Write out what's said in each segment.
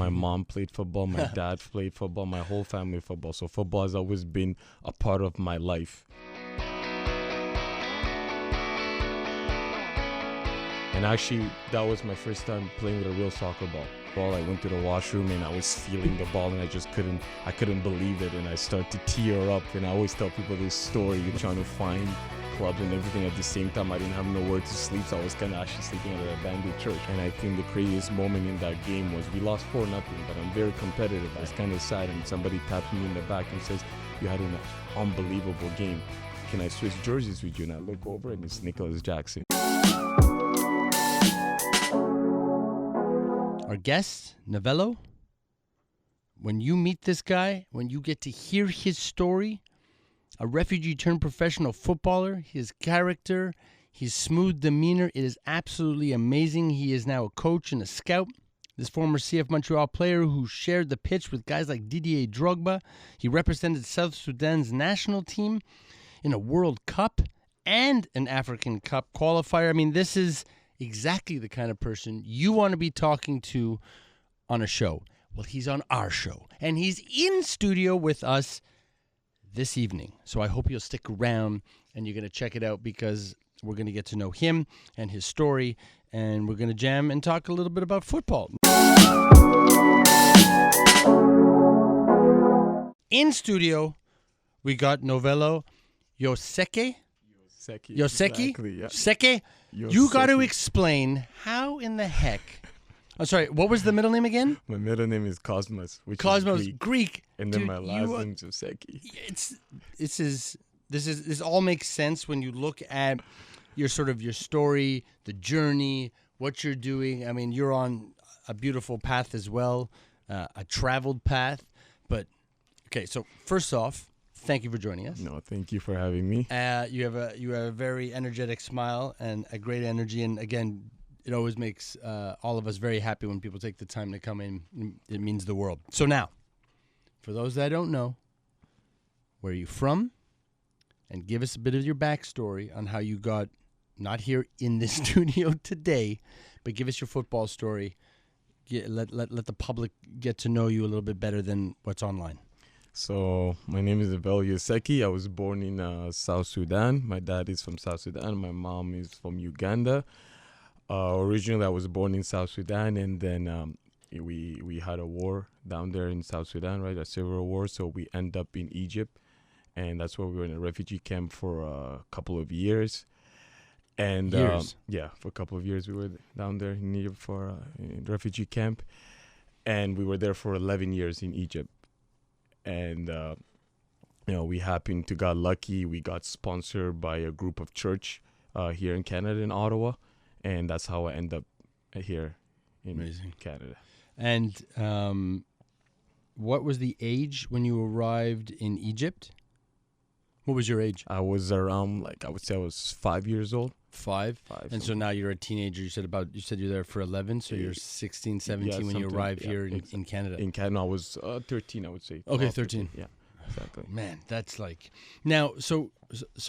My mom played football. My dad played football. My whole family football. So football has always been a part of my life. And actually, that was my first time playing with a real soccer ball. I went to the washroom and I was feeling the ball and I couldn't believe it, and I started to tear up. And I always tell people this story. You're trying to find clubs and everything at the same time. I didn't have nowhere to sleep, so I was kind of actually sleeping at an abandoned church. And I think the craziest moment in that game was we lost 4-0, but I'm very competitive. I was kind of sad, and somebody tapped me in the back and says, "You had an unbelievable game. Can I switch jerseys with you?" And I look over and it's Nicholas Jackson. Our guest, Novello, when you meet this guy, when you get to hear his story, a refugee turned professional footballer, his character, his smooth demeanor, it is absolutely amazing. He is now a coach and a scout. This former CF Montreal player who shared the pitch with guys like Didier Drogba. He represented South Sudan's national team in a World Cup and an African Cup qualifier. I mean, this is exactly the kind of person you want to be talking to on a show. Well, he's on our show, and he's in studio with us this evening. So I hope you'll stick around and you're going to check it out, because we're going to get to know him and his story, and we're going to jam and talk a little bit about football. In studio, we got Novello Yoseke. Exactly, yeah. Seke? You got to explain how in the heck. I'm sorry, what was the middle name again? My middle name is Cosmos, which Cosmos, is Greek. And then my last name is Yoseke. This all makes sense when you look at your story, the journey, what you're doing. I mean, you're on a beautiful path as well, a traveled path. But okay, so first off, thank you for joining us. No, thank you for having me. You have a very energetic smile and a great energy, and again, it always makes all of us very happy when people take the time to come in. It means the world. So now, for those that don't know, where are you from? And give us a bit of your backstory on how you got not here in this studio today, but give us your football story. Let the public get to know you a little bit better than what's online. So my name is Novello Yoseke. I was born in South Sudan. My dad is from South Sudan. My mom is from Uganda. Originally, I was born in South Sudan, and then we had a war down there in South Sudan, right? A civil war. So we end up in Egypt, and that's where we were in a refugee camp for a couple of years. And for a couple of years we were down there in Egypt for a refugee camp, and we were there for 11 years in Egypt. And we happened to got lucky. We got sponsored by a group of church here in Canada, in Ottawa, and that's how I end up here in Canada. And what was the age when you arrived in Egypt? What was your age? I was around, I would say I was 5 years old. Five. And so now you're a teenager. You said you're there for 11, so you're 16, 17 when you arrive here in Canada. In Canada, I was 13, I would say. Okay, 13. Yeah, exactly. Man, that's now. So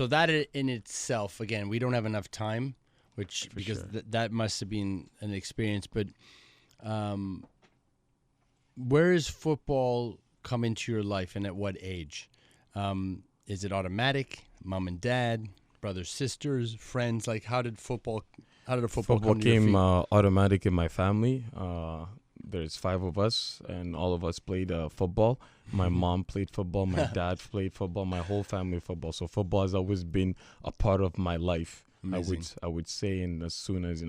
that in itself, again, we don't have enough time, because that must have been an experience. But where does football come into your life, and at what age? Is it automatic? Mom and dad? Brothers, sisters, friends? How did football come to your feet? Came automatic in my family. There's 5 of us, and all of us played football. My mom played football. My dad played football. My whole family football. So football has always been a part of my life. Amazing. I would say, and as soon as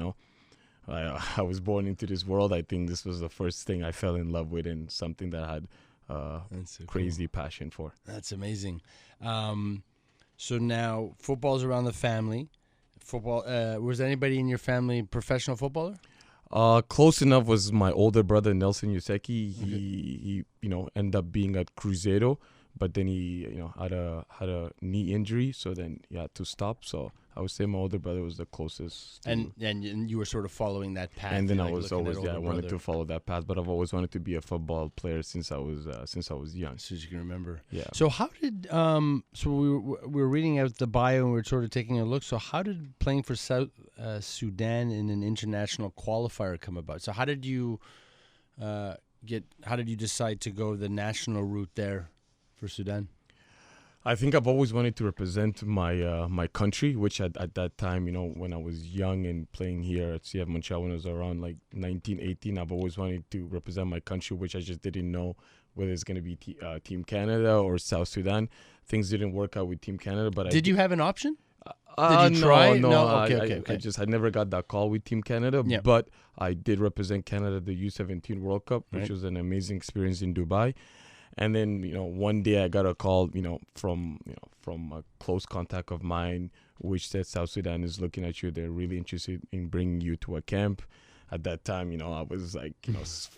I was born into this world, I think this was the first thing I fell in love with, and something that I had crazy passion for. That's amazing. So now football's around the family. Football. Was anybody in your family professional footballer? Close enough was my older brother Nelson Yoseke. He ended up being at Cruzeiro, but then he had a knee injury, so then he had to stop. So I would say my older brother was the closest. And you were sort of following that path. And then I was always I wanted to follow that path, but I've always wanted to be a football player since I was young. Since you can remember. Yeah. So how did so we were reading out the bio and we were sort of taking a look. So how did playing for South Sudan in an international qualifier come about? So how did you How did you decide to go the national route there for Sudan? I think I've always wanted to represent my country, which at that time, when I was young and playing here at CF Montreal when I was around like 19, 18, I've always wanted to represent my country, which I just didn't know whether it's going to be Team Canada or South Sudan. Things didn't work out with Team Canada, but Did you have an option? Did you try? No. Okay. I never got that call with Team Canada, Yeah. but I did represent Canada at the U17 World Cup, which was an amazing experience in Dubai. And then, one day I got a call, from a close contact of mine, which said South Sudan is looking at you. They're really interested in bringing you to a camp. At that time, I was like,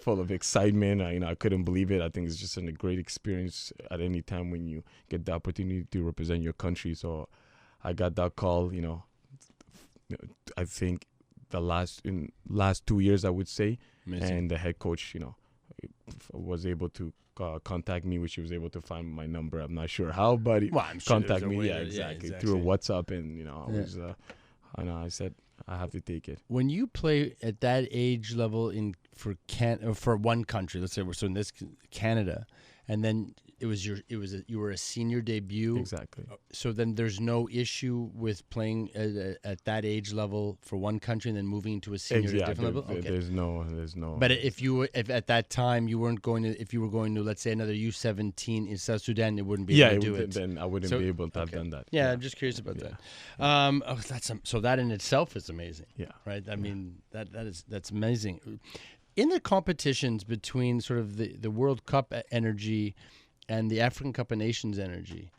full of excitement. I couldn't believe it. I think it's just a great experience at any time when you get the opportunity to represent your country. So I got that call, I think the last 2 years, I would say. Amazing. And the head coach, was able to contact me, which he was able to find my number. I'm not sure how, but he contacted me. Yeah, exactly. Through a WhatsApp, and I said I have to take it. When you play at that age level for one country, let's say so in this Canada, and then you were a senior debut. Exactly. So then there's no issue with playing at that age level for one country and then moving to a senior at a different level? Okay. There's no. But if at that time you weren't going to, if you were going to, let's say, another U17 in South Sudan, it wouldn't be able to do it. Then I wouldn't be able to have done that. Yeah, I'm just curious about that. So that in itself is amazing. Yeah. Right. I mean, that's amazing. In the competitions between sort of the World Cup energy and the African Cup of Nations energy,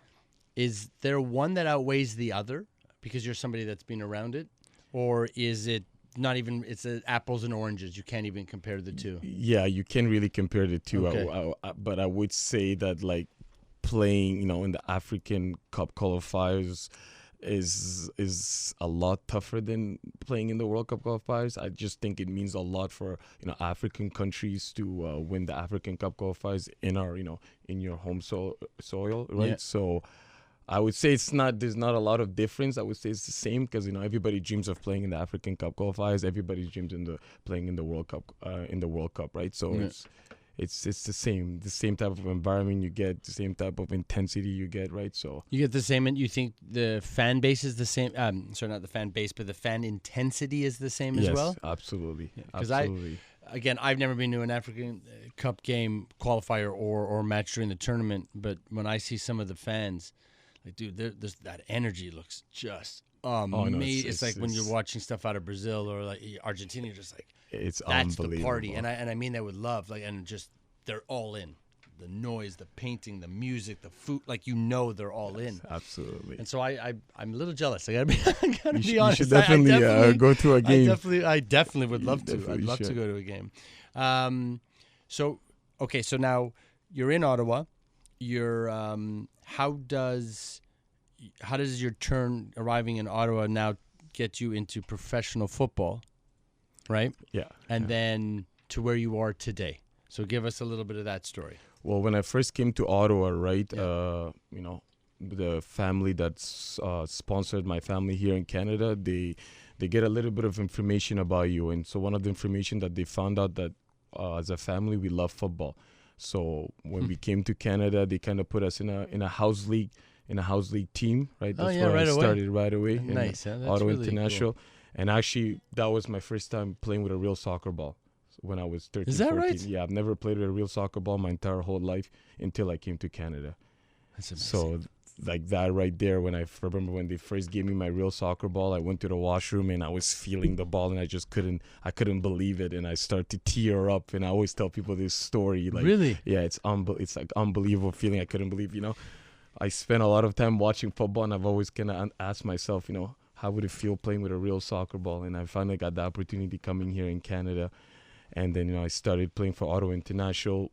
is there one that outweighs the other because you're somebody that's been around it? Or is it not even, it's apples and oranges, you can't even compare the two? Yeah, you can't really compare the two. Okay. But I would say that like playing, in the African Cup qualifiers is a lot tougher than playing in the World Cup qualifiers. I just think it means a lot for African countries to win the African Cup qualifiers in our in your home soil, right? Yeah. So I would say there's not a lot of difference. I would say it's the same because everybody dreams of playing in the African Cup qualifiers. Everybody dreams playing in the World Cup, right? So Yeah. It's the same type of environment you get, the same type of intensity you get, right? So You get the same, and you think the fan base is the same? Sorry, not the fan base, but the fan intensity is the same as well? Yes, absolutely. Because Absolutely. Again, I've never been to an African Cup game qualifier or match during the tournament, but when I see some of the fans, like, dude, that energy looks just amazing. It's like when you're watching stuff out of Brazil or like Argentina, you're just like, it's that's the unbelievable. party, and I mean that with love, like, and just they're all in. The noise, the painting, the music, the food, like they're all in. Absolutely. And so I'm a little jealous. I gotta be honest. You should definitely go to a game. I definitely would love to. Definitely I'd love to should. go to a game. So now you're in Ottawa. You're how does your turn arriving in Ottawa now get you into professional football, right? Yeah. And then to where you are today. So give us a little bit of that story. Well, when I first came to Ottawa, right, the family that's sponsored my family here in Canada, they get a little bit of information about you. And so one of the information that they found out that as a family, we love football. So when we came to Canada, they kind of put us in a house league team, right? That's where I started right away. Nice. That's Ottawa really International. Cool. And actually, that was my first time playing with a real soccer ball when I was 13, Is that 14. right? Yeah, I've never played with a real soccer ball my entire whole life until I came to Canada. That's amazing. So like that right there, when I remember when they first gave me my real soccer ball, I went to the washroom and I was feeling the ball and I couldn't believe it, and I started to tear up. And I always tell people this story. Like, really? Yeah, it's like unbelievable feeling. I couldn't believe, I spent a lot of time watching football, and I've always kind of asked myself, how would it feel playing with a real soccer ball? And I finally got the opportunity coming here in Canada. And then, I started playing for Ottawa International,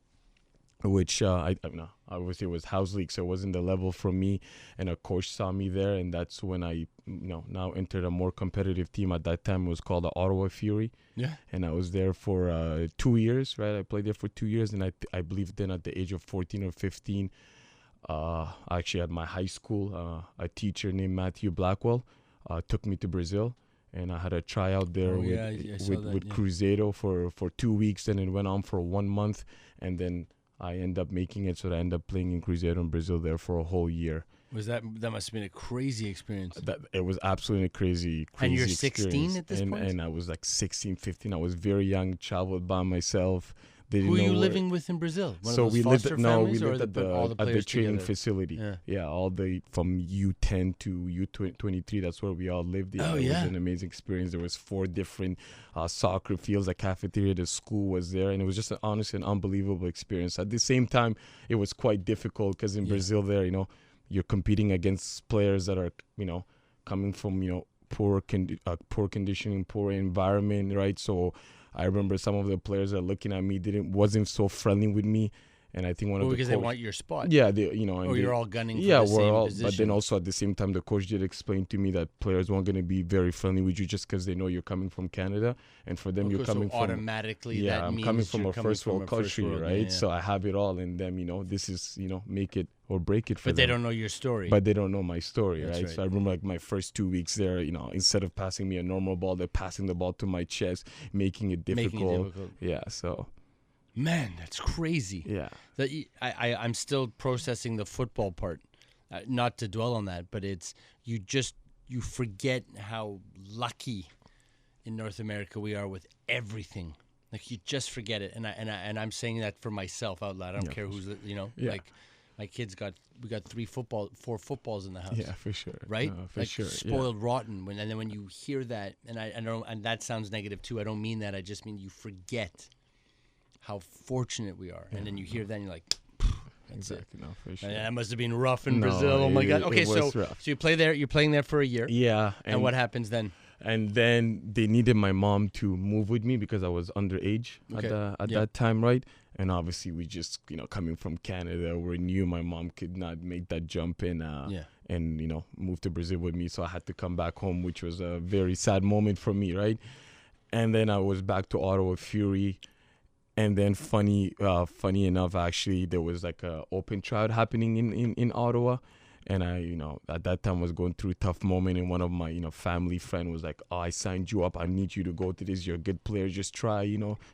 which obviously it was house league, so it wasn't the level for me. And a coach saw me there, and that's when I, now entered a more competitive team. At that time, it was called the Ottawa Fury. Yeah. And I was there for 2 years, right? I played there for 2 years, and I believe then at the age of 14 or 15, actually at my high school, a teacher named Matthew Blackwell took me to Brazil. and I had a tryout there I saw that, with Cruzeiro for 2 weeks, and it went on for 1 month, and then I ended up making it, so I ended up playing in Cruzeiro in Brazil there for a whole year. That must have been a crazy experience. It was absolutely crazy And you're experience. 16 at this point? And I was like 16, 15. I was very young, traveled by myself. Who are you living with in Brazil? One so of those we foster lived families, we lived all at the training together? facility. Yeah, all the from U10 to U23. That's where we all lived. Yeah, it was an amazing experience. There was 4 different soccer fields, a cafeteria, the school was there, and it was just honestly an unbelievable experience. At the same time, it was quite difficult because in Brazil there, you're competing against players that are, coming from, poor conditioning, poor environment, right? So I remember some of the players that looking at me wasn't so friendly with me, and I think because they want your spot. Yeah, you're all gunning for the same position. But then also at the same time, the coach did explain to me that players weren't going to be very friendly with you just because they know you're coming from Canada, and for them you're coming from automatically. Yeah, that I'm means coming from a first world country, right? Yeah. So I have it all, and them, this is make it or break it for them. But they don't know your story. But they don't know my story, That's right? right. So I remember like my first 2 weeks there, instead of passing me a normal ball, they're passing the ball to my chest, making it difficult. Yeah, so. Man, that's crazy. Yeah. I'm still processing the football part. Not to dwell on that, but it's you forget how lucky in North America we are with everything. Like you just forget it, and I'm saying that for myself out loud. I don't care who's like my kids we got 4 footballs in the house. Yeah, for sure. Right? For sure. Spoiled rotten. And then when you hear that, and I don't, and that sounds negative too. I don't mean that. I just mean you forget how fortunate we are, and then you hear that, and you're like, exactly. No, for sure. And that must have been rough in Brazil. Oh my God. Okay, so you play there. You're playing there for a year. Yeah. And what happens then? And then they needed my mom to move with me because I was underage at that time, right? And obviously we just, coming from Canada, we knew my mom could not make that jump and move to Brazil with me. So I had to come back home, which was a very sad moment for me, right? And then I was back to Ottawa Fury. And then funny enough, actually, there was like a open tryout happening in Ottawa. And I, at that time was going through a tough moment. And one of my, family friend was like, "Oh, I signed you up. I need you to go to this. You're a good player. Just try,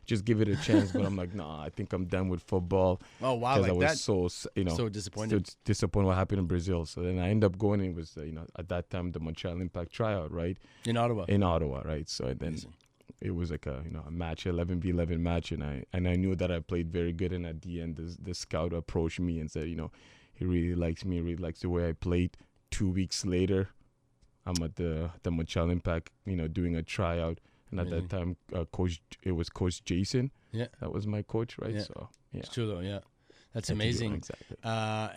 just give it a chance." But I'm like, "Nah, I think I'm done with football." Oh, wow. Because I was so disappointed. So disappointed what happened in Brazil. So then I ended up going, and it was, at that time, the Montreal Impact tryout, right? In Ottawa. In Ottawa, right? So then it was like a match, 11v11 match. And I knew that I played very good. And at the end, the scout approached me and said, he really likes me, really likes the way I played. 2 weeks later, I'm at the Montreal Impact, doing a tryout. And at that time, it was Coach Jason. Yeah. That was my coach, right? Yeah. So, yeah. It's true, though, yeah. That's amazing. Exactly. How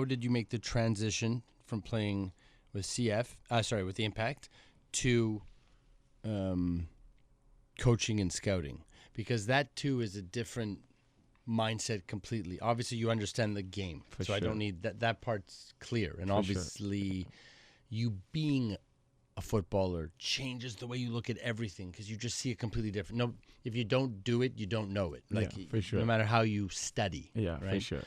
did you make the transition from playing with with the Impact, to coaching and scouting? Because that, too, is a different mindset completely. Obviously, you understand the game, I don't need that. That part's clear. And obviously, you being a footballer changes the way you look at everything because you just see it completely different. No, if you don't do it, you don't know it. For sure. No matter how you study. Yeah, right? for sure.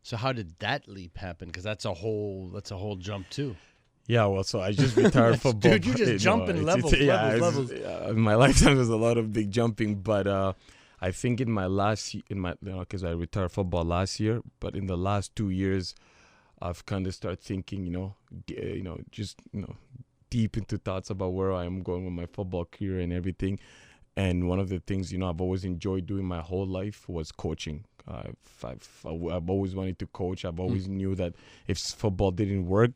So how did that leap happen? Because that's a whole jump too. Yeah, well, so I just retired football. Dude, you just jump in levels. In my lifetime, there's a lot of big jumping, but I think in my last, because I retired football last year, but in the last 2 years, I've kind of started thinking, deep into thoughts about where I am going with my football career and everything. And one of the things, I've always enjoyed doing my whole life was coaching. I've always wanted to coach. I've always knew that if football didn't work,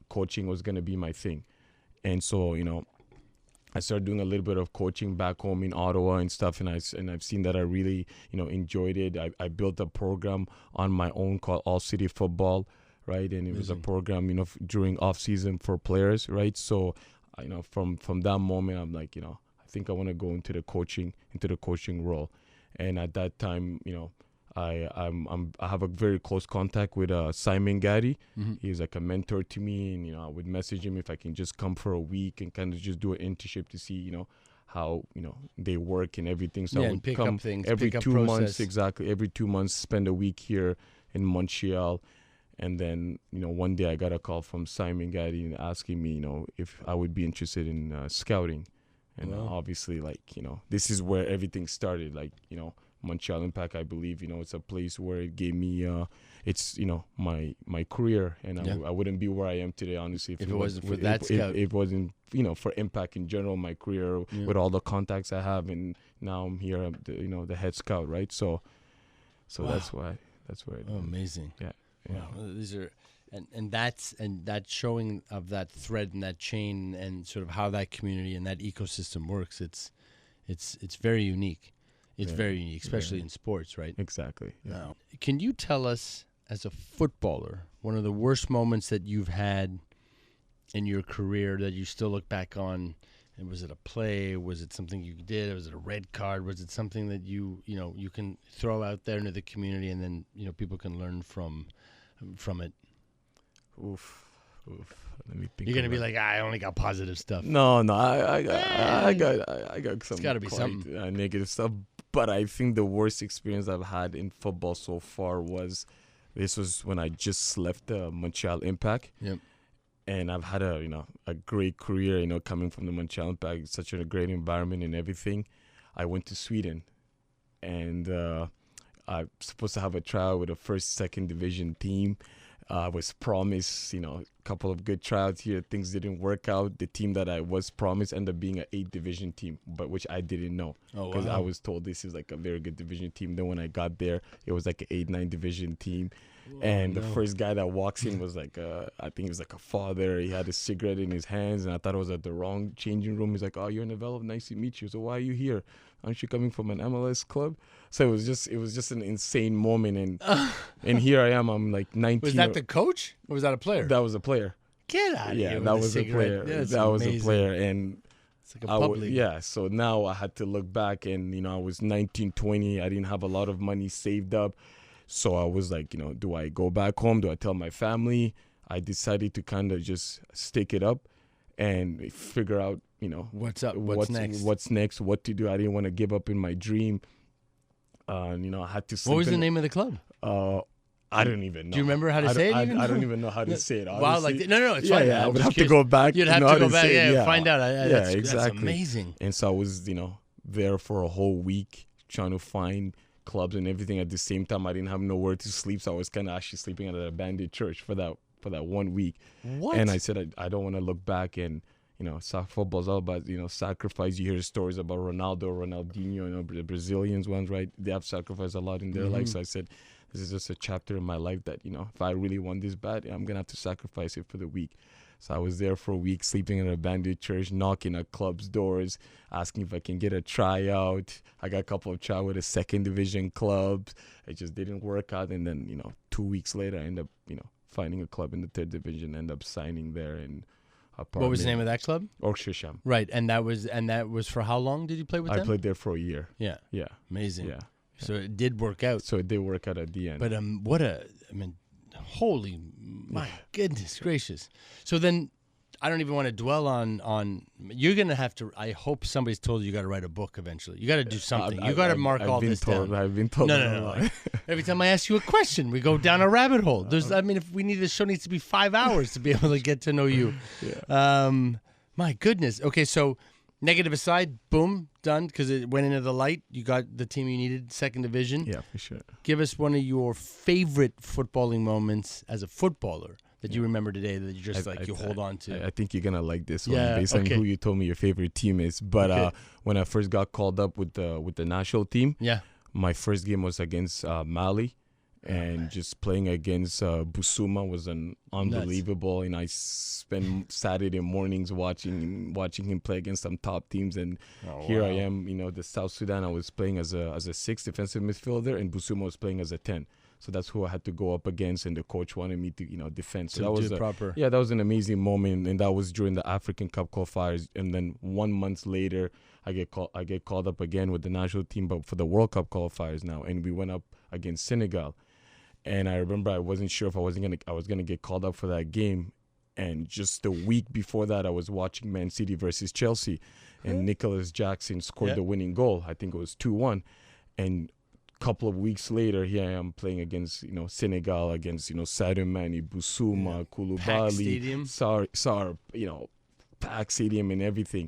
coaching was going to be my thing. And so, I started doing a little bit of coaching back home in Ottawa and stuff, and I've seen that I really, enjoyed it. I built a program on my own called All City Football, right? And it was a program, during off season for players, right? So, from that moment, I'm like, I think I want to go into the coaching role. And at that time, I have a very close contact with Simon Gaddy. He's like a mentor to me, and I would message him if I can just come for a week and kind of just do an internship to see how they work and everything. So I would pick come up things every pick up 2 process. months, exactly every 2 months, spend a week here in Montreal, And then, one day I got a call from Simon Gaddy asking me, if I would be interested in scouting. And Wow. obviously, this is where everything started. Montreal Impact, I believe, it's a place where it gave me, my career. And I wouldn't be where I am today, honestly, if it wasn't for that scout. If it wasn't, for Impact in general, my career, with all the contacts I have. And now I'm here, the head scout, right? So Wow. that's why. That's where. Oh, amazing. Yeah. Wow. These are, and that showing of that thread and that chain and sort of how that community and that ecosystem works. It's very unique. It's very unique, especially in sports, right? Exactly. Yeah. Now, can you tell us, as a footballer, one of the worst moments that you've had in your career that you still look back on? And was it a play? Was it something you did? Was it a red card? Was it something that you can throw out there into the community and then people can learn from it? Oof. Let me think. You're gonna be like, I only got positive stuff. No, I got some. It's gotta be something negative stuff. But I think the worst experience I've had in football so far was when I just left the Montreal Impact. Yep. And I've had a great career, coming from the Montreal Impact, such a great environment and everything. I went to Sweden, and I'm supposed to have a trial with a second division team. I was promised, a couple of good trials here. Things didn't work out. The team that I was promised ended up being an 8th division team, but which I didn't know, because I was told this is like a very good division team. Then when I got there, it was like an 8-9 division team. The first guy that walks in was I think he was like a father. He had a cigarette in his hands, and I thought it was at the wrong changing room. He's like, "Oh, you're Novello. Nice to meet you. So why are you here? Aren't you coming from an MLS club?" So it was just an insane moment, and here I am. I'm like 19. Was that the coach or was that a player? That was a player. Get out of here! Yeah, that was a player. That was a player, and it's like a pub league. Yeah. So now I had to look back, and I was 19, 20. I didn't have a lot of money saved up. So I was like, do I go back home? Do I tell my family? I decided to kind of just stick it up and figure out, what's up, what's next, what to do. I didn't want to give up in my dream. I had to sleep. What was the name of the club? I don't even know. Do you remember how to say it? I don't even know how to say it. Honestly. Wow, no, it's fine. Yeah, I would have to go back. You'd have to go back, find out. Exactly. That's amazing. And so I was, there for a whole week trying to find clubs and everything. At the same time, I didn't have nowhere to sleep, so I was kind of actually sleeping at an abandoned church for that 1 week. What? And I said I don't want to look back, and football's all about sacrifice. You hear stories about Ronaldo, Ronaldinho, the Brazilians ones, right? They have sacrificed a lot in their life. So I said, this is just a chapter in my life that if I really want this bad, I'm gonna have to sacrifice it for the week. So I was there for a week, sleeping in an abandoned church, knocking at clubs' doors, asking if I can get a tryout. I got a couple of tryouts with a 2nd division clubs. It just didn't work out. And then, 2 weeks later, I ended up, finding a club in the 3rd division, ended up signing there. And what was the name of that club? Oxfordsham. Right. And that was for how long did you play with them? I played there for a year. Yeah. Yeah. Amazing. Yeah. So it did work out. So it did work out at the end. But holy, my goodness gracious. So then, I don't even want to dwell on. You're gonna have to. I hope somebody's told you got to write a book eventually. You got to do something. You got to mark all this down. I've been told. No. Every time I ask you a question, we go down a rabbit hole. If we need, this show needs to be 5 hours to be able to get to know you. Yeah. My goodness. Okay, so negative aside, boom, done, because it went into the light. You got the team you needed, 2nd division. Yeah, for sure. Give us one of your favorite footballing moments as a footballer that you remember today that you just you hold on to. I think you're gonna like this one based on who you told me your favorite team is. But when I first got called up with the national team, my first game was against Mali, and just playing against Busuma was an unbelievable. And I spent Saturday mornings watching him play against some top teams. And here I am, the South Sudan. I was playing as a 6th defensive midfielder, and Busuma was playing as a 10. So that's who I had to go up against, and the coach wanted me to, defend. So that was that was an amazing moment, and that was during the African Cup qualifiers. And then 1 month later, I get called up again with the national team, but for the World Cup qualifiers now, and we went up against Senegal. And I remember I wasn't sure if I was gonna get called up for that game. And just the week before that, I was watching Man City versus Chelsea, and Nicholas Jackson scored the winning goal. I think it was 2-1, and couple of weeks later, here I am playing against, Senegal, against, Sadio Mane, Busuma, Packed stadium. Koulibaly, Sar, packed stadium and everything.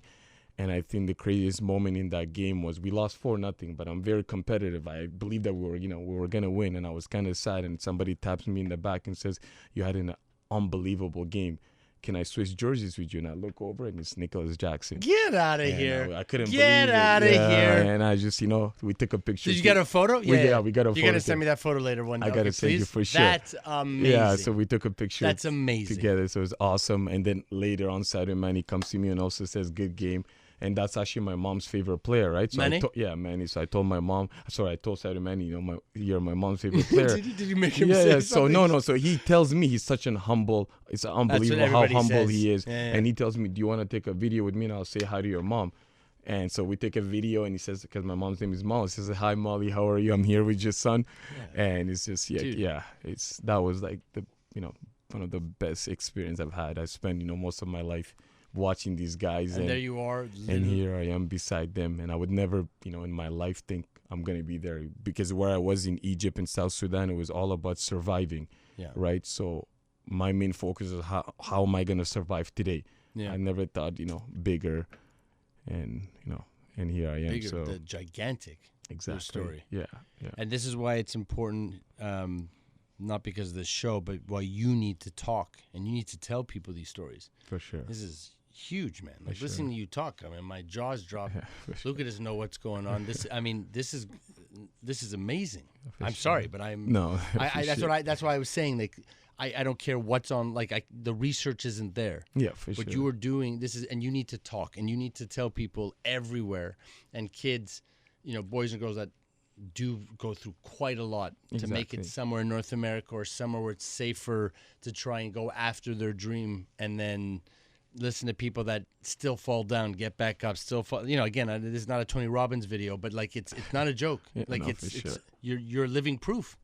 And I think the craziest moment in that game was we lost 4-0, but I'm very competitive. I believe that we were gonna win, and I was kind of sad. And somebody taps me in the back and says, "You had an unbelievable game. Can I switch jerseys with you?" And I look over, and it's Nicholas Jackson. Get out of here! I couldn't Get believe out it. of here! And I just, we took a picture. Did you get a photo? We got a photo. You gotta send me that photo later one day. I gotta send you for sure. That's amazing. Yeah, so we took a picture. That's amazing. Together, so it was awesome. And then later on, Sadio Mane comes to me and also says, "Good game." And that's actually my mom's favorite player, right? So Mane? Mane. So I told my mom. Sorry, I told Sadio Mane, you're my mom's favorite player. Did you make him say So something? no. So he tells me he's such an humble. It's unbelievable how humble he is. Yeah. And he tells me, "Do you want to take a video with me?" And I'll say hi to your mom. And so we take a video, and he says, because my mom's name is Molly, he says, "Hi Molly, how are you? I'm here with your son." Yeah. And it's just that was like the one of the best experience I've had. I spent most of my life watching these guys, and there you are, and here I am beside them. And I would never in my life think I'm gonna be there, because where I was in Egypt and South Sudan, it was all about surviving, right? So my main focus is how am I gonna survive today. I never thought bigger, and and here I am. Bigger, so the gigantic exactly story. Yeah. And this is why it's important, not because of the show, but why you need to talk and you need to tell people these stories. For sure. This is huge, man. Like listening to you talk, my jaws drop. Luca doesn't know what's going on. This is amazing. I'm sorry, but I'm no. That's why I was saying, like, I don't care what's on. Like, the research isn't there. Yeah, for sure. What you are doing, and you need to talk, and you need to tell people everywhere, and kids, boys and girls that do go through quite a lot to make it somewhere in North America or somewhere where it's safer to try and go after their dream, and then listen to people that still fall down, get back up, still fall. Again, this is not a Tony Robbins video, but like it's not a joke. You're living proof.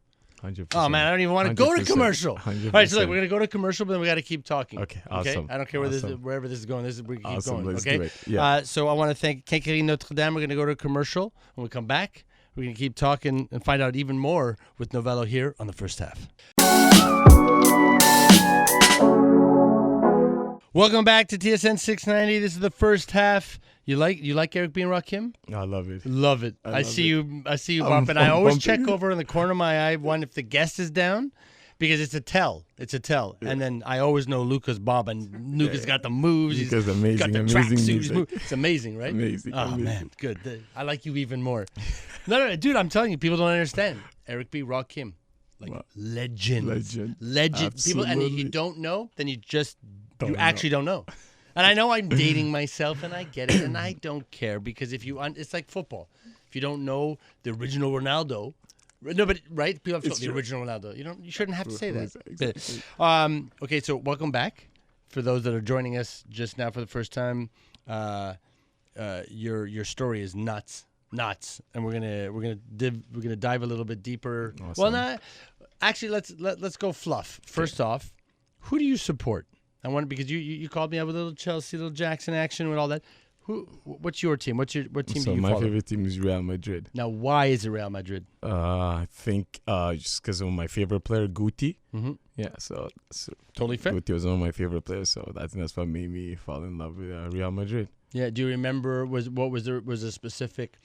100%. Oh man, I don't even want to go to commercial. 100%. All right, so look, we're gonna go to commercial, but then we got to keep talking. Okay, awesome. I don't care wherever this is going. We keep awesome. going. Let's Okay. do it. Yeah. So I want to thank Quincaillerie Notre Dame. We're gonna go to a commercial. When we come back, we're gonna keep talking and find out even more with Novello here on the first half. Welcome back to TSN 690. This is the first half. You like Eric B. and Rakim? I love it. Love it. I see you bumping. I always check over in the corner of my eye if the guest is down, because it's a tell. Yeah. And then I always know Luca's bobbing. Luca's got the moves. Luca's amazing. Got the amazing. It's amazing, right? Amazing. Oh man, good. I like you even more. No, dude, I'm telling you, people don't understand. Eric B. Rakim, legend. People, and if you don't know, then you actually don't know. And I know I'm dating myself, and I get it, and I don't care, because it's like football. If you don't know the original Ronaldo, no, but right, people have the original Ronaldo. You shouldn't have to say that. Exactly. Okay, so welcome back. For those that are joining us just now for the first time, your story is nuts, and we're gonna dive a little bit deeper. Awesome. Well, actually, let's go fluff. First off, who do you support? I want, because you called me up with a little Chelsea, little Jackson action with all that. What's your team? What team do you follow? So my favorite team is Real Madrid. Now, why is it Real Madrid? I think just because of my favorite player, Guti. Mm-hmm. Yeah, so Totally fair. Guti was one of my favorite players, so that's what made me fall in love with Real Madrid. Yeah. Do you remember? Was a specific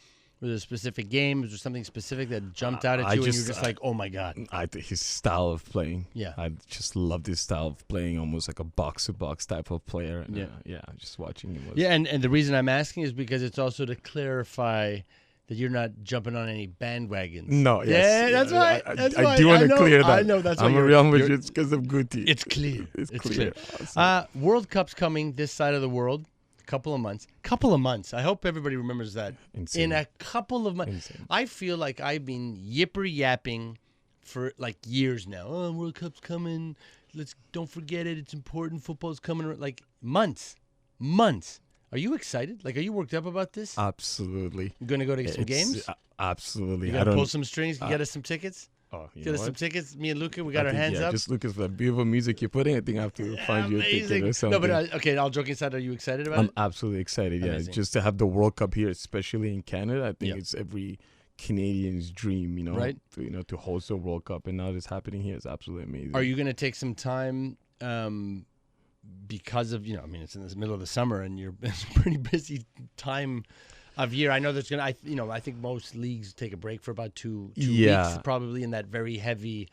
game? Was there something specific that jumped out at you, and you were just like, oh my god? I think his style of playing. Yeah. I just loved his style of playing, almost like a box-to-box type of player. And, Yeah. Just watching him. And the reason I'm asking is because it's also to clarify that you're not jumping on any bandwagons. No, yes. Yeah, that's right. I do want to clear that. I know that's I'm why a Real Madrid because of Guti. It's clear. It's clear. Awesome. World Cup's coming this side of the world. Couple of months. I hope everybody remembers that. Insane. In a couple of months. Insane. I feel like I've been yapping for like years now. Oh, World Cup's coming. Don't forget it. It's important. Football's coming. Like months. Are you excited? Like, are you worked up about this? Absolutely. You gonna go to some games? Absolutely. You gotta pull some strings. You get us some tickets. Oh, Get us some tickets. Me and Luca, we got our hands up. Just Lucas, for the beautiful music you're putting, I think I have to find you a ticket or something. No, but okay, all joking aside, are you excited about it? I'm absolutely excited, Amazing. Just to have the World Cup here, especially in Canada. I think it's every Canadian's dream, Right. to host a World Cup, and now this happening here is absolutely amazing. Are you going to take some time because of, I mean, it's in the middle of the summer and it's a pretty busy time of year. I know there's going to, I think most leagues take a break for about two weeks, probably in that very heavy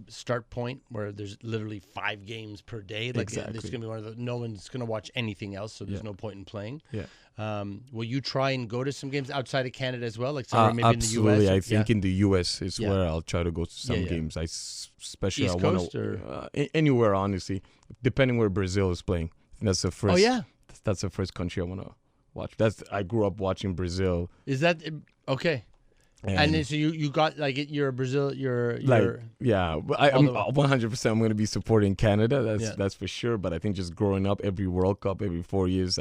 start point where there's literally 5 games per day. Like Exactly. It's going to be one of the, no one's going to watch anything else, so there's no point in playing. Yeah. Will you try and go to some games outside of Canada as well, like somewhere maybe absolutely. in the US? I think in the US is Yeah. where I'll try to go to some games. Especially East I want Coast or? Anywhere, honestly, depending where Brazil is playing. That's the first. Oh yeah. That's the first country I want to watch. I grew up watching Brazil. Is that okay? And then, so you got like you're Brazil. You're yeah. But I'm 100%. I'm going to be supporting Canada. That's for sure. But I think just growing up, every World Cup, every 4 years,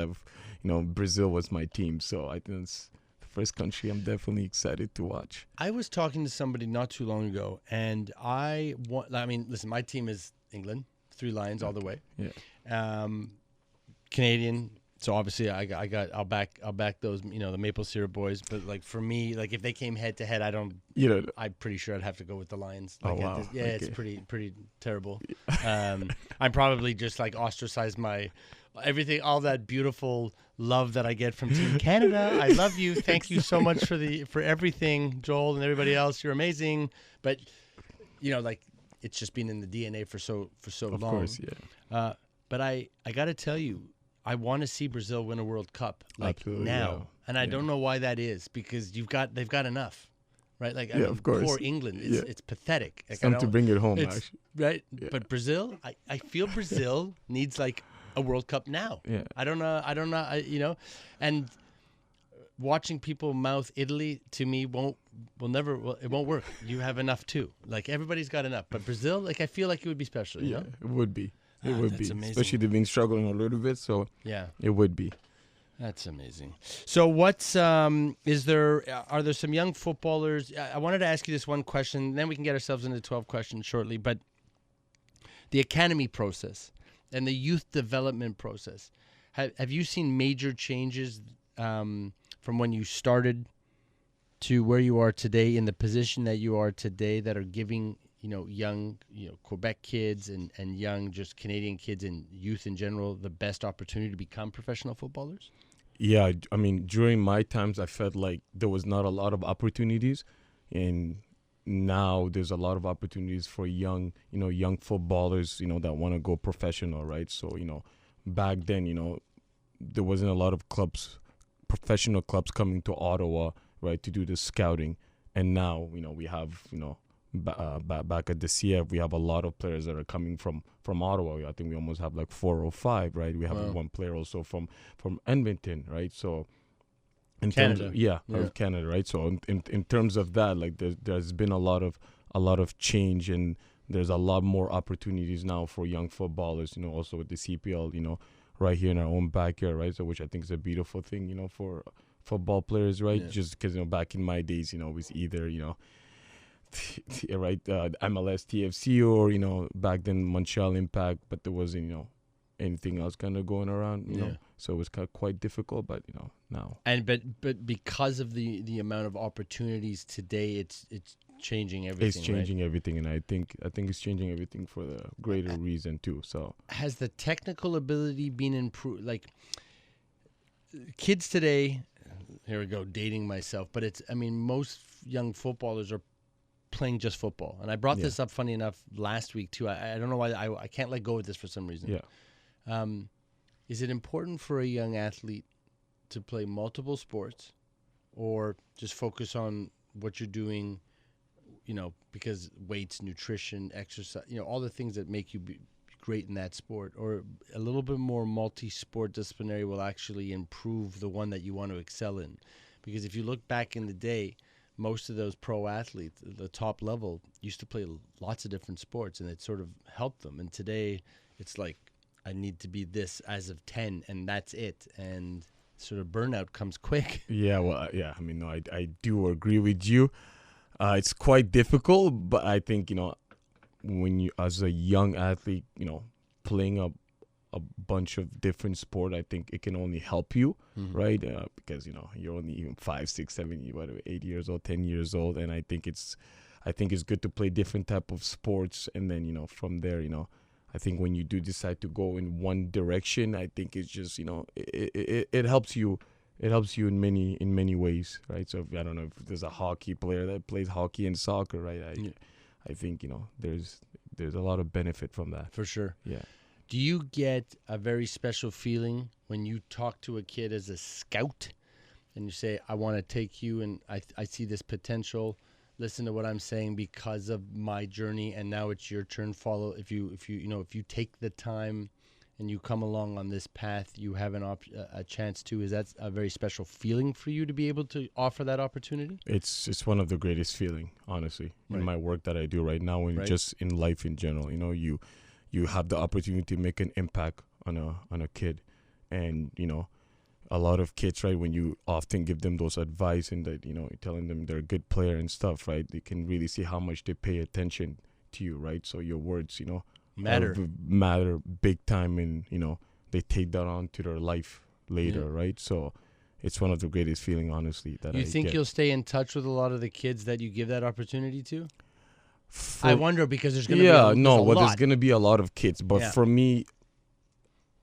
Brazil was my team. So I think it's the first country I'm definitely excited to watch. I was talking to somebody not too long ago, and listen, my team is England, 3 Lions all the way. Yeah. Canadian. So obviously I'll back those, the maple syrup boys. But like for me, like if they came head to head, I'm pretty sure I'd have to go with the Lions. Like wow. Okay. It's pretty terrible. I'm probably just like ostracized everything, all that beautiful love that I get from Team Canada. I love you. Thank you so much for everything, Joel and everybody else. You're amazing. But like it's just been in the DNA for so long. Of course, yeah. But I got to tell you, I want to see Brazil win a World Cup Absolutely, now, yeah. And I don't know why that is, because they've got enough, right? Like of course. Poor England, it's pathetic. Like, It's time to bring it home, actually. Right? Yeah. But Brazil, I feel Brazil needs like a World Cup now. Yeah. I don't know. And watching people mouth Italy to me it won't work. You have enough too. Like everybody's got enough, but Brazil, like I feel like it would be special. Yeah, it would be. It would be, amazing. Especially they've been struggling a little bit, so yeah, it would be. That's amazing. So what's are there some young footballers? I wanted to ask you this one question, then we can get ourselves into 12 questions shortly, but the academy process and the youth development process, have you seen major changes from when you started to where you are today, in the position that you are today, that are giving young, Quebec kids and young, just Canadian kids and youth in general, the best opportunity to become professional footballers? Yeah, I mean, during my times, I felt like there was not a lot of opportunities, and now there's a lot of opportunities for young footballers, that want to go professional, right? So, back then, there wasn't a lot of professional clubs coming to Ottawa, right, to do the scouting, and now, we have, back at the CF, we have a lot of players that are coming from Ottawa. I think we almost have like 4 or 5, right? We have one player also from Edmonton, right? So in Canada. terms of Canada, right? So in terms of that, like there's been a lot of change, and there's a lot more opportunities now for young footballers, also with the CPL, right here in our own backyard, right? So which I think is a beautiful thing, for football players, right? Yeah. Just because, back in my days, it was either, right, MLS TFC or back then Montreal Impact, but there wasn't anything else kind of going around, so it was quite difficult, but now. And but because of the amount of opportunities today, it's changing everything. It's changing everything, and I think it's changing everything for the greater reason too. So has the technical ability been improved? Like kids today, here we go, dating myself, but most young footballers are playing just football. And I brought this up, funny enough, last week too. I don't know why I can't let go of this for some reason. Yeah. Is it important for a young athlete to play multiple sports, or just focus on what you're doing, because weights, nutrition, exercise, all the things that make you be great in that sport, or a little bit more multi-sport disciplinary will actually improve the one that you want to excel in? Because if you look back in the day, most of those pro athletes, the top level, used to play lots of different sports, and it sort of helped them. And today, it's like, I need to be this as of 10, and that's it. And sort of burnout comes quick. Yeah, well, yeah. No, I do agree with you. It's quite difficult, but I think, when you, as a young athlete, playing a bunch of different sport, I think it can only help you, right? Because you're only even 5, 6, 7, whatever, 8 years old, 10 years old, and I think it's good to play different type of sports, and then from there, I think when you do decide to go in one direction, I think it's just it helps you. It helps you in many ways, right? So I don't know if there's a hockey player that plays hockey and soccer, right? I think there's a lot of benefit from that. For sure. Yeah. Do you get a very special feeling when you talk to a kid as a scout and you say, I want to take you and I see this potential, listen to what I'm saying because of my journey, and now it's your turn, follow. If you take the time and you come along on this path, you have a chance to. Is that a very special feeling for you to be able to offer that opportunity? It's one of the greatest feeling, honestly, in my work that I do right now, and just in life in general. You have the opportunity to make an impact on a kid, and a lot of kids, right, when you often give them those advice and that you're telling them they're a good player and stuff, right, they can really see how much they pay attention to you, right? So your words matter big time, and they take that on to their life later, right? So it's one of the greatest feeling, honestly, that you think you'll stay in touch with a lot of the kids that you give that opportunity to? I wonder, because there's going to be there's going to be a lot of kids, but for me,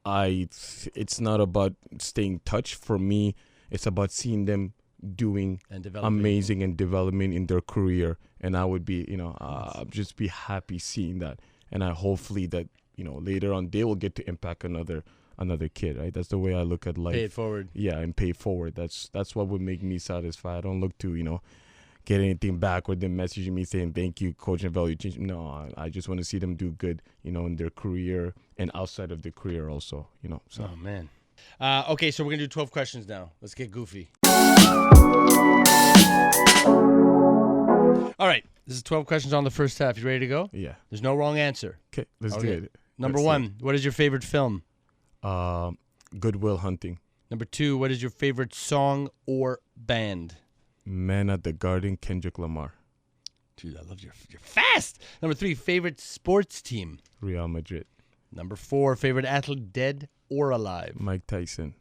it's not about staying in touch. For me, it's about seeing them doing amazing and development in their career, and I would be I'll just be happy seeing that, and I hopefully that later on they will get to impact another kid, right? That's the way I look at life. Pay it forward. Yeah, and pay it forward. That's what would make me satisfied. I don't look to get anything back or them messaging me saying thank you, Coach Novello. No, I just want to see them do good, in their career and outside of their career also, So. Oh man. Okay, so we're gonna do 12 questions now. Let's get goofy. All right, this is 12 questions on the first half. You ready to go? Yeah. There's no wrong answer. Okay, let's do it. Number one, what is your favorite film? Good Will Hunting. Number two, what is your favorite song or band? Man at the Garden, Kendrick Lamar. Dude, I love you're fast. Number three, favorite sports team? Real Madrid. Number four, favorite athlete, dead or alive? Mike Tyson.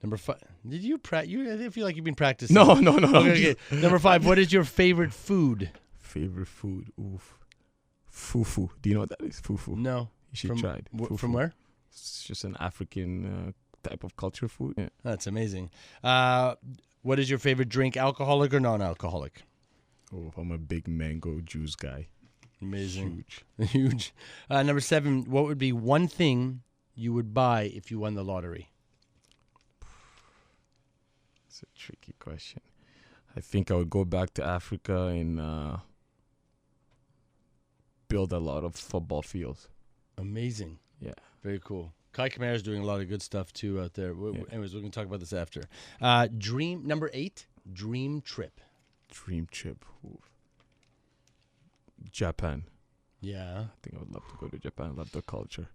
Number five, did you I feel like you've been practicing. No. Okay. Number five, what is your favorite food? Favorite food? Oof. Fufu. Do you know what that is? Fufu. No. You should try it. From where? It's just an African type of culture food. Yeah. That's amazing. What is your favorite drink, alcoholic or non-alcoholic? Oh, I'm a big mango juice guy. Amazing. Huge. Number seven, what would be one thing you would buy if you won the lottery? It's a tricky question. I think I would go back to Africa and build a lot of football fields. Amazing. Yeah. Very cool. Kai Kamara is doing a lot of good stuff too out there. Anyways, we're going to talk about this after. Number 8, dream trip. Dream trip. Oof. Japan. Yeah. I think I would love to go to Japan. I love the culture.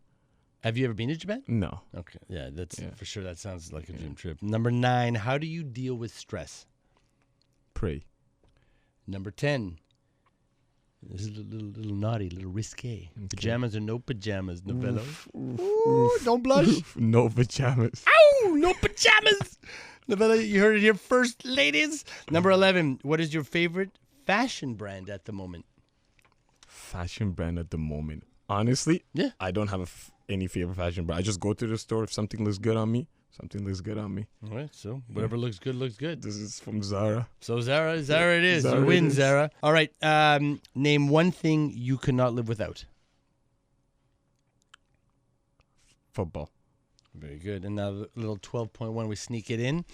Have you ever been to Japan? No. Okay. Yeah, for sure. That sounds like a dream trip. Number 9, how do you deal with stress? Pray. Number 10. This is a little naughty, a little risque. Okay. Pajamas or no pajamas, Novello? Ooh, don't blush. No pajamas. Ow, no pajamas. Novello, you heard it here first, ladies. Number 11, what is your favorite fashion brand at the moment? Fashion brand at the moment? Honestly, yeah, I don't have any favorite fashion brand. I just go to the store. If something looks good on me, something looks good on me. All right, so whatever looks good, looks good. This is from Zara. So Zara it is. You win, Zara. All right, name one thing you could not live without. Football. Very good. And now the little 12.1, we sneak it in.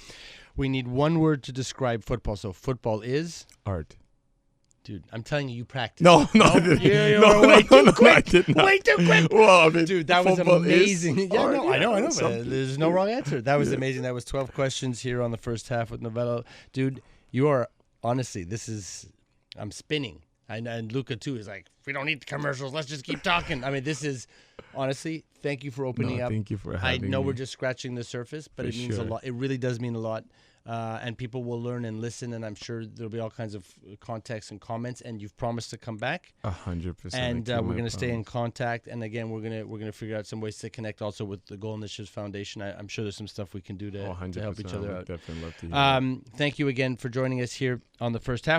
We need one word to describe football. So football is? Art. Dude, I'm telling you, you practiced. No, I didn't. You way too quick. I did not. Way too quick. Well, I mean, dude, that was amazing. Yeah, art, no, I know. But something. There's no wrong answer. That was amazing. That was 12 questions here on the first half with Novello. Dude, you are, honestly, I'm spinning. And Luca too is like, we don't need the commercials. Let's just keep talking. I mean, this is honestly, thank you for opening up. Thank you for having me. I know we're just scratching the surface, but it means a sure. lot. It really does mean a lot. And people will learn and listen, and I'm sure there'll be all kinds of contacts and comments. And you've promised to come back. 100%. And we're going to stay in contact. And again, we're gonna figure out some ways to connect also with the Goal Initiatives Foundation. I'm sure there's some stuff we can do to help each other out. Definitely love to hear that. Thank you again for joining us here on the first half.